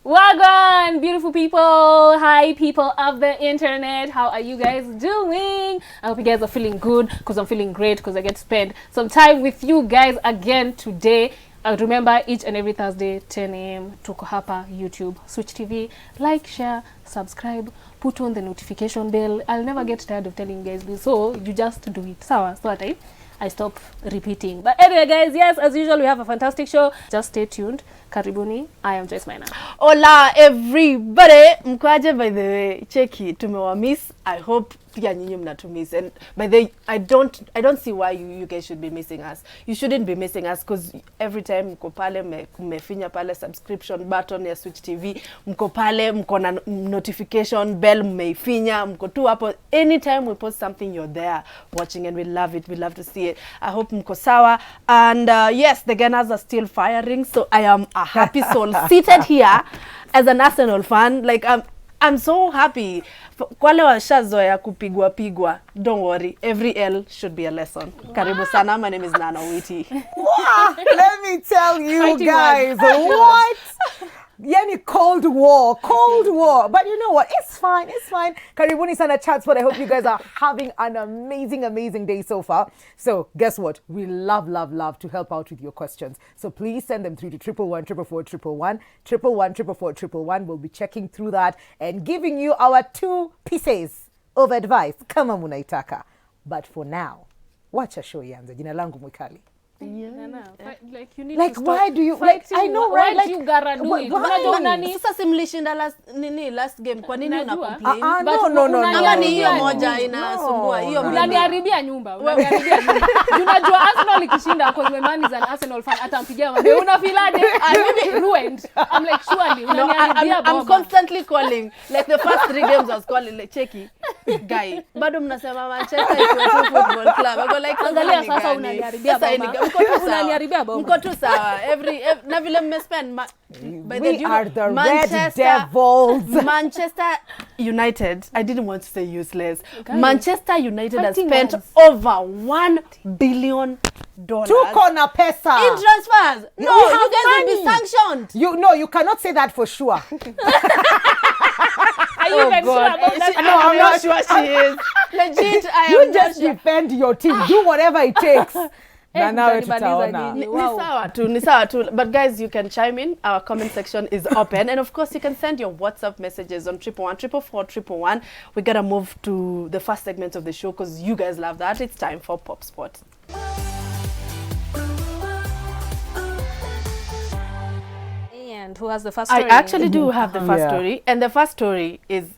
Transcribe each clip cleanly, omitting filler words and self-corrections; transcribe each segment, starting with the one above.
Wagwan, beautiful people. Hi, people of the internet. How are you guys doing? I hope you guys are feeling good, because I'm feeling great, because I get to spend some time with you guys again today. Remember, each and every Thursday, 10 a.m. Tuko hapa YouTube, Switch TV. Like, share, subscribe, put on the notification bell. I'll never get tired of telling you guys this, so you just do it. Sawa, so that I stop repeating. But anyway, guys, yes, as usual, we have a fantastic show. Just stay tuned. Karibuni. I am Joyce. Hola, everybody. Mkwaje, by the way, cheki, tumewa miss. I hope pia nyinyi mnatumiss. And by the way, I don't see why you guys should be missing us. You shouldn't be missing us, because every time mko pale mmefinya pale subscription button ya Switch TV, mko pale mko na notification bell mmeifinya, mko tu hapo. Anytime we post something, you're there watching, and we love it. We love to see it. I hope mko sawa. And yes, the gunners are still firing, so I am a happy soul seated here as an Arsenal fan. Like I'm so happy. Kwale washazoea kupigwa. Don't worry. Every L should be a lesson. Karibu sana. My name is Nana Witi. Wow, let me tell you guys. What? Yani Cold War. But you know what? It's fine. Karibuni sana chats, but I hope you guys are having an amazing day so far. So guess what? We love to help out with your questions. So please send them through to 111 111 We'll be checking through that and giving you our 2 pieces of advice. Kama munaitaka. But for now, wacha show yanze. Jina langu Mwikali. Yeah. Like you need like to why do you like I know right why like do you garadu sasa simlishinda last game kwa nini una complain no ama ni hiyo moja inasumbua hiyo unaniharibia nyumba unajua Arsenal ikishinda because my man is an Arsenal fan atampigia wewe unafilaje I'm ruined. I'm like surely unaniharibia Boma. I'm constantly calling like the first 3 games I was calling like cheki guy bado mnasema Manchester is a football club I go like angalia sasa unaniharibia Boma. Mko tu sawa every na vile mmespend by we are the Red Devils. Manchester United, I didn't want to say useless. Okay. Manchester United has spent over $1 billion. Tuko na pesa in transfers. No, you guys will be sanctioned. You cannot say that for sure. Are you even sure about that? No, I'm not sure she is. Legit, I am you just defend your team. Do whatever it takes. Na nawe tutaona. Ni sawa tu. But guys, you can chime in. Our comment section is open. And of course, you can send your WhatsApp messages on 111 444 We gotta move to the first segment of the show because you guys love that. It's time for Pop Spot. And who has the first story? I actually do have the first story. And the first story is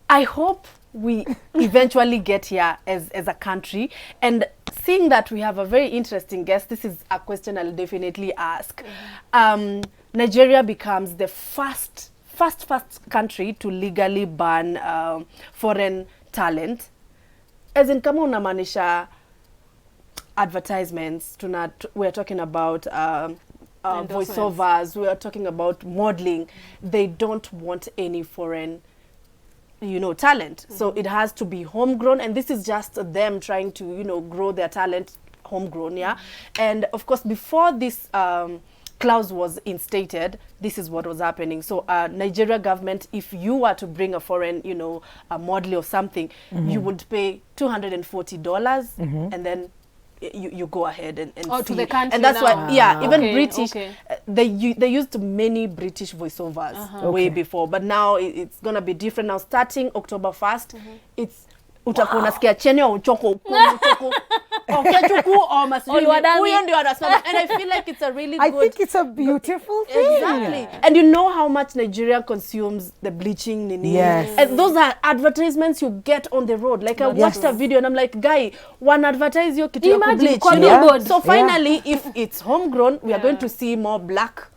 I hope we eventually get here as a country. And seeing that we have a very interesting guest, this is a question I'll definitely ask. Nigeria becomes the first country to legally ban foreign talent. As in, kama unamaanisha advertisements, we're talking about voiceovers, we are talking about modeling. They don't want any foreign talent. So it has to be homegrown, and this is just them trying to, grow their talent homegrown, And of course, before this clause was instated, this is what was happening. So Nigeria government, if you were to bring a foreign, a model or something, you would pay $240, and then you go ahead and see. To the country. And that's why, even British, they used many British voiceovers way before, but now it's gonna be different. Now starting October 1st, it's utakuwa unasikia cheni au uchoko and I feel like it's a really good. I think it's a beautiful thing. Exactly. And you know how much Nigeria consumes the bleaching nini. Yes. And those are advertisements you get on the road. Like I watched a video and I'm like, guy, one advertise your kitu ya bleach. So finally, if it's homegrown, we are going to see more black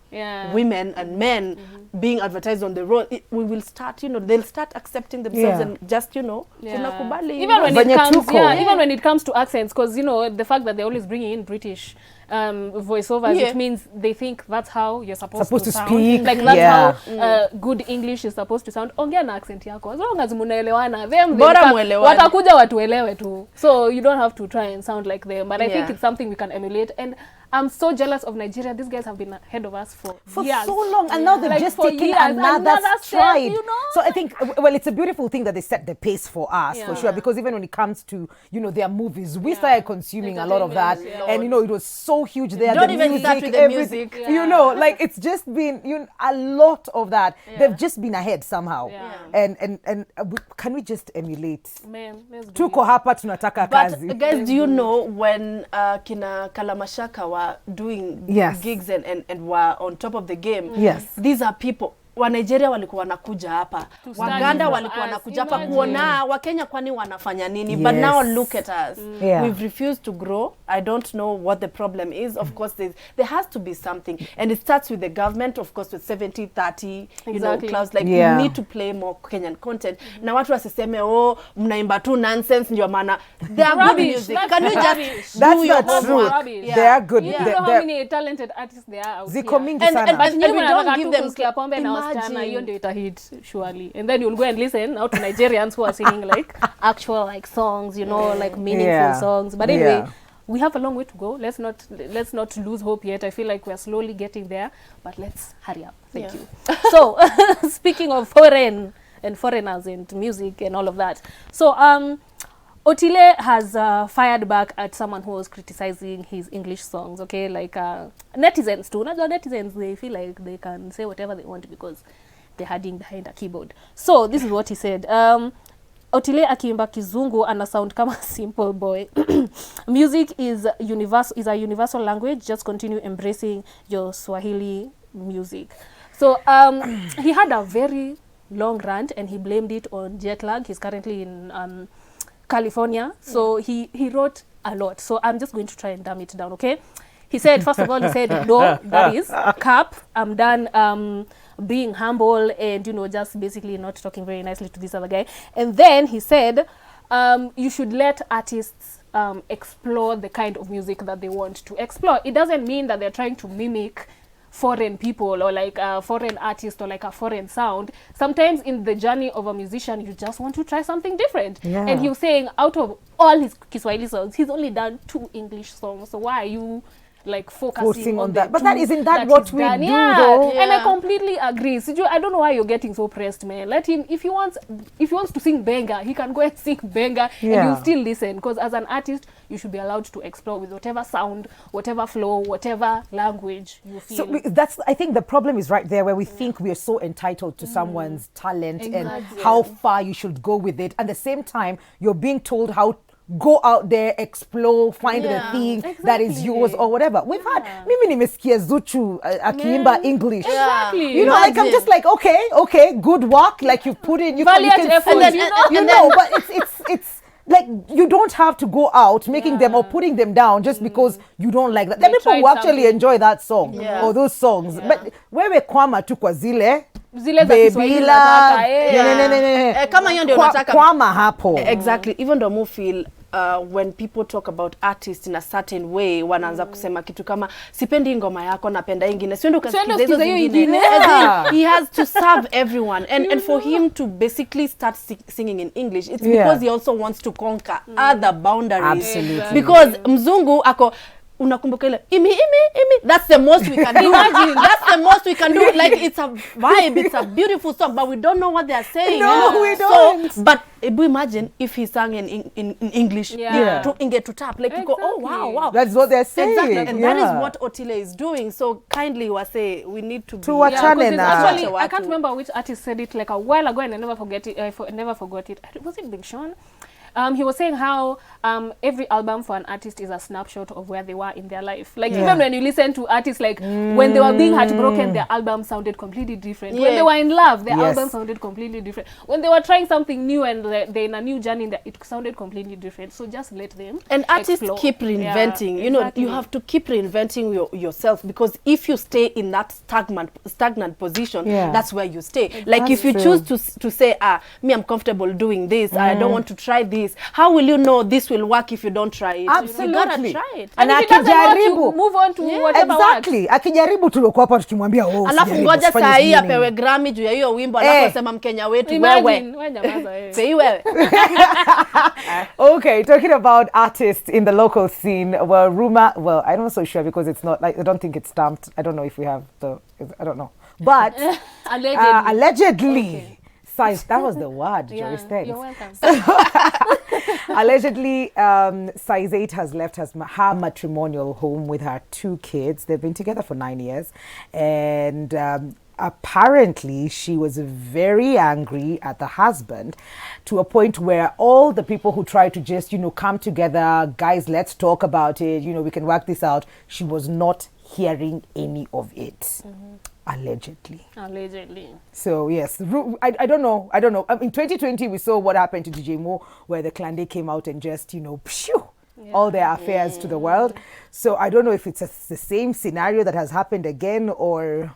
women and men being advertised on the road. We will start, they'll start accepting themselves and just, kunakubali. Even when it comes to accents, because, the fact that they're always bringing in British voiceovers, it means they think that's how you're supposed to sound. speak. Like that's how good English is supposed to sound. Ongea na accent yako. As long as munaelewana, them watakuja watuelewe tu. So you don't have to try and sound like them. But I think it's something we can emulate. And I'm so jealous of Nigeria. These guys have been ahead of us for years. So long, and now they've like just taken another stride. You know? So I think, well, it's a beautiful thing that they set the pace for us, for sure, because even when it comes to, you know, their movies, we started consuming a lot of that, and, you know, it was so huge there. Don't even start with the music. You know, like, it's just been, you know, a lot of that. They've just been ahead somehow. And can we just emulate? Man, let's do Tuko hapa tunataka kazi. But guys, do you know when Kina Kalamashaka were doing gigs and were on top of the game? These are people. Wa Nigeria walikuwa wanakuja hapa. Waganda walikuwa wanakuja hapa kuona Wakenya kwani wanafanya nini. But now look at us. We've refused to grow. I don't know what the problem is. Of course there has to be something, and it starts with the government, of course, with 70-30 you know clause, like we need to play more Kenyan content. Na watu wasiseme mnaimba tu nonsense ndio maana they are good music. Can you just that's not true. They are good. You know how many talented artists there are out Ziko mingi sana. And we don't give them pombe na wasichana, hiyo ndio ita hit surely. And then you'll go and listen now to Nigerians who are singing like actual like songs, you know, like meaningful songs. But anyway, we have a long way to go. Let's not lose hope yet. I feel like we're slowly getting there, but let's hurry up. Thank you. So, speaking of foreign and foreigners and music and all of that. So, Otile has fired back at someone who was criticizing his English songs, okay? Like netizens too. Not netizens, they feel like they can say whatever they want because they're hiding behind a keyboard. So this is what he said. Otile akiimba kizungu anasound kama Simple Boy. Music is a universal language. Just continue embracing your Swahili music. So he had a very long rant and he blamed it on jet lag. He's currently in California, so he wrote a lot. So I'm just going to try and dumb it down, okay? He said, first of all, he said, no, that is cap. I'm done being humble and, you know, just basically not talking very nicely to this other guy. And then he said, you should let artists explore the kind of music that they want to explore. It doesn't mean that they're trying to mimic foreign people or like a foreign artist or like a foreign sound. Sometimes in the journey of a musician, you just want to try something different. And he was saying out of all his Kiswahili songs, he's only done 2 English songs. So why are you like focusing on that? But isn't that what we do though? And I completely agree. So I don't know why you're getting so pressed, man. Let him, if he wants to sing benga, he can go and sing benga and you'll still listen, because as an artist you should be allowed to explore with whatever sound, whatever flow, whatever language you feel. So that's, I think the problem is right there, where we think we are so entitled to someone's talent and how far you should go with it. At the same time, you're being told how go out there, explore, find the thing that is yours or whatever. We've had, mimi nimesikia Zuchu akiimba English. You know, like I'm just like, okay, good work. Like you put in, you can effort, and then, you know, but it's like you don't have to go out making them or putting them down just because you don't like that. There are people who actually enjoy that song or those songs. But wewe kwama tu kwa zile baby love, kama hiyo ndio unataka kwama hapo. Exactly. Even though I feel when people talk about artists in a certain way, wanaanza kusema kitu kama sipendi ngoma yako napenda ingine, sio ndio ukasikiza hizo zingine. He has to serve everyone, and for him to basically start singing in English, it's because he also wants to conquer other boundaries. Absolutely. Because mzungu ako unakumbuka ile imi, that's the most we can do. Imagine, that's the most we can do. Like, it's a vibe, it's a beautiful song, but we don't know what they are saying. No, we don't. So, but imagine if he sang in English, to tap, like, you go, oh wow, that's what they're saying. Exactly, and that is what Otile is doing. So kindly, say we need to be actually, I can't remember which artist said it like a while ago, and I never forgot it. Was it Big Sean? He was saying how every album for an artist is a snapshot of where they were in their life. Like even when you listen to artists, like when they were being heartbroken, their album sounded completely different. When they were in love, their album sounded completely different. When they were trying something new and they're in a new journey, it sounded completely different. So just let them And artists explore. keep reinventing. You know, you have to keep reinventing yourself, because if you stay in that stagnant position, that's where you stay. Like if you choose to say, me, I'm comfortable doing this, I don't want to try this, this. How will you know this will work if you don't try it? Absolutely. You gotta try it. And if it doesn't work, you move on to whatever exactly. Akijaribu tulikuwa hapa tukimwambia alafu ngoja saa hii apewe Grammy juu ya hiyo wimbo alafu asema Mkenya wetu wewe. Say wewe. Okay, talking about artists in the local scene, well, I'm not so sure because it's not like, I don't think it's stamped. I don't know if we have I don't know. But allegedly size, that was the word, Joyce, thanks. You're welcome. Allegedly, Size 8 has left her matrimonial home with her 2 kids. They've been together for 9 years. And apparently, she was very angry at the husband to a point where all the people who tried to just, come together, guys, let's talk about it, we can work this out. She was not hearing any of it. Allegedly. So yes, I don't know. In 2020, we saw what happened to DJ Mo, where the Klande came out and just, all their affairs to the world. So I don't know if it's the same scenario that has happened again or...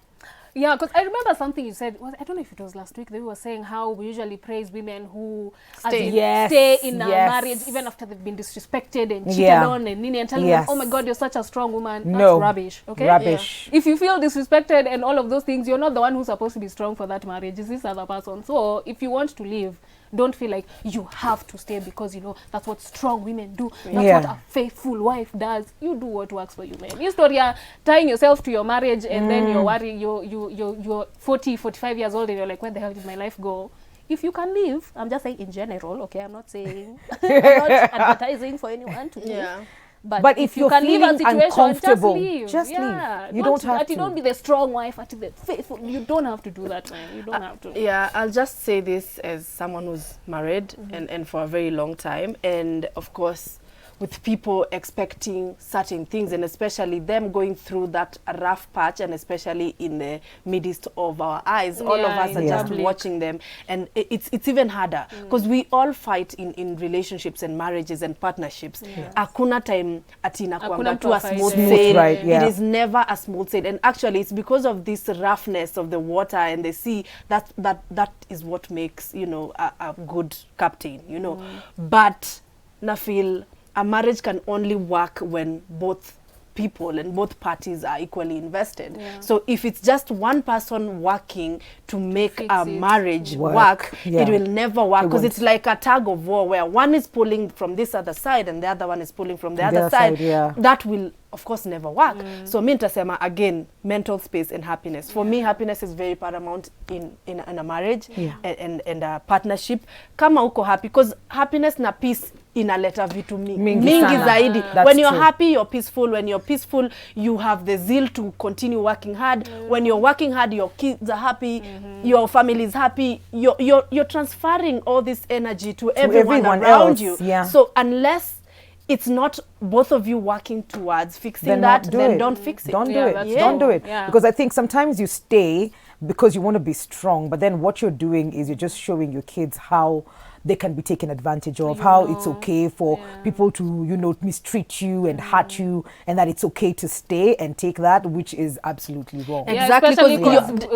Yeah, because I remember something you said. I don't know if it was last week. They were saying how we usually praise women who stay in a marriage even after they've been disrespected and cheated on and telling them, "Oh my God, you're such a strong woman." That's rubbish. Okay, rubbish. If you feel disrespected and all of those things, you're not the one who's supposed to be strong for that marriage. It's this other person. So if you want to leave, don't feel like you have to stay because that's what strong women do. That's what a faithful wife does. You do what works for you, man. You story tying yourself to your marriage and then you're worried you're 40, 45 years old and you're like, where the hell did my life go? If you can leave, I'm just saying in general, okay? I'm not saying I'm not advertising for anyone to leave. But if you can leave a situation, just leave. You don't have to. You don't be the strong wife, the faithful. You don't have to do that, man. You don't have to. Yeah, I'll just say this as someone who's married and for a very long time. And of course, with people expecting certain things and especially them going through that rough patch and especially in the midst of our eyes, all of us are just watching them. And it's even harder because we all fight in relationships and marriages and partnerships. Hakuna time atina kuanga tu a smooth sail. It is never a smooth sail. And actually it's because of this roughness of the water and the sea that is what makes, a good captain, But na feel a marriage can only work when both people and both parties are equally invested. So if it's just one person working to make a marriage work, it will never work because it's like a tug of war where one is pulling from this other side and the other one is pulling from the other side. That will of course never work. So mi nitasema again, mental space and happiness. For me, happiness is very paramount in a marriage and a partnership. Kama uko happy, because happiness na peace inaleta vitu mingi zaidi. When you're happy, you're peaceful. When you're peaceful, you have the zeal to continue working hard. When you're working hard, your kids are happy, your family is happy. You're transferring all this energy to everyone around you. So unless it's not both of you working towards fixing then don't fix it. Don't do it. Don't do it. Because I think sometimes you stay because you want to be strong, but then what you're doing is you're just showing your kids how they can be taken advantage of, how it's okay for people to, mistreat you and hurt you, and that it's okay to stay and take that, which is absolutely wrong. Exactly,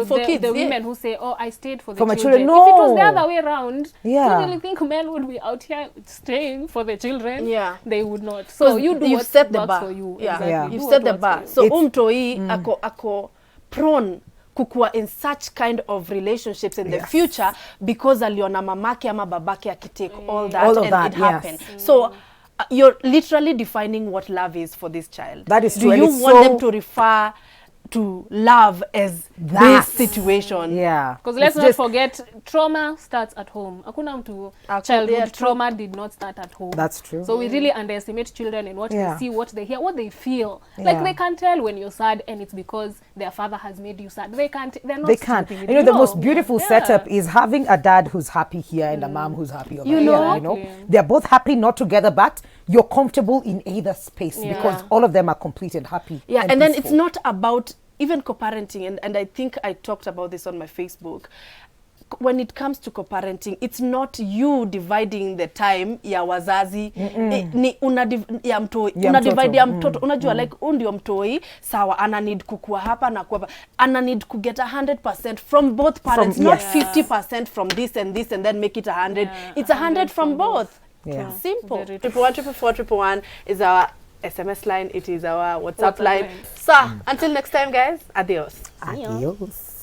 for kids, the women who say, "Oh, I stayed for the children." No. If it was the other way around, do you really think men would be out here staying for the children? They would not. So you set the bar for you. You set the bar. So umtoi ako prone kukua in such kind of relationships in the future because aliona mamake ama babake akitake all that and it happened. So you're literally defining what love is for this child. That is true. Do you want them to refer to love as this situation? Because let's not forget, trauma starts at home. Akuna mtu childhood trauma did not start at home. That's true. So we really underestimate children and what they see, what they hear, what they feel. Like they can't tell when you're sad and it's because their father has made you sad. They're not. They can't. The most beautiful setup is having a dad who's happy here and a mom who's happy over here. They're both happy, not together, but you're comfortable in either space because all of them are complete and happy. And then it's not about even co-parenting, and I think I talked about this on my Facebook. When it comes to co-parenting, it's not you dividing the time ya wazazi, ni ya mtoi, divide ya mtoto. Unajua like ndio mtoi, sawa, ana need kukua hapa na kwa ana need to get 100% from both parents, not 50% from this and then make it 100. It's 100 from both. Yeah. Simple. Very 111 is our SMS line. It is our WhatsApp WhatsApp line. line. So, until next time, guys, adios. Adios.